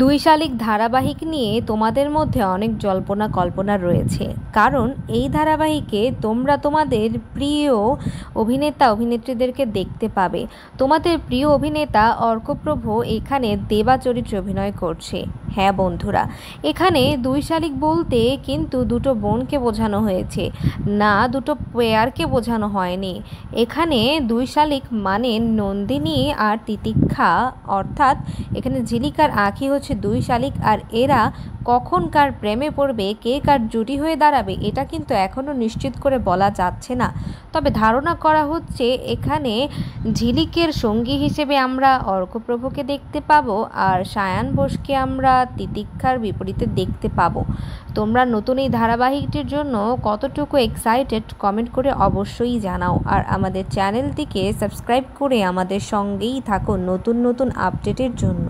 দুই শালিক ধারাবাহিক নিয়ে তোমাদের মধ্যে অনেক জল্পনা কল্পনা রয়েছে, কারণ এই ধারাবাহিকে তোমরা তোমাদের প্রিয় অভিনেতা অভিনেত্রীদেরকে দেখতে পাবে। তোমাদের প্রিয় অভিনেতা অর্কপ্রভ এখানে দেবা চরিত্রে অভিনয় করছে। হ্যাঁ বন্ধুরা, এখানে দুই শালিক বলতে কিন্তু দুটো বোনকে বোঝানো হয়েছে, না দুটো পেয়ারকে বোঝানো হয়নি। এখানে দুই শালিক মানে নন্দিনী আর তিতিক্ষা, অর্থাৎ এখানে ঝিলিকার আঁখি হচ্ছে দুই শালিক, আর এরা কখন কার প্রেমে পড়বে, কে কার জুটি হয়ে দাঁড়াবে, এটা কিন্তু এখনও নিশ্চিত করে বলা যাচ্ছে না। তবে ধারণা করা হচ্ছে এখানে ঝিলিকের সঙ্গী হিসেবে আমরা অর্কপ্রভকে দেখতে পাবো, আর সায়ান বোসকে আমরা তিতিক্ষার বিপরীতে দেখতে পাবো। তোমরা নতুন এই ধারাবাহিকটির জন্য কতটুকু এক্সাইটেড কমেন্ট করে অবশ্যই জানাও, আর আমাদের চ্যানেলটিকে সাবস্ক্রাইব করে আমাদের সঙ্গেই থাকো নতুন নতুন আপডেটের জন্য।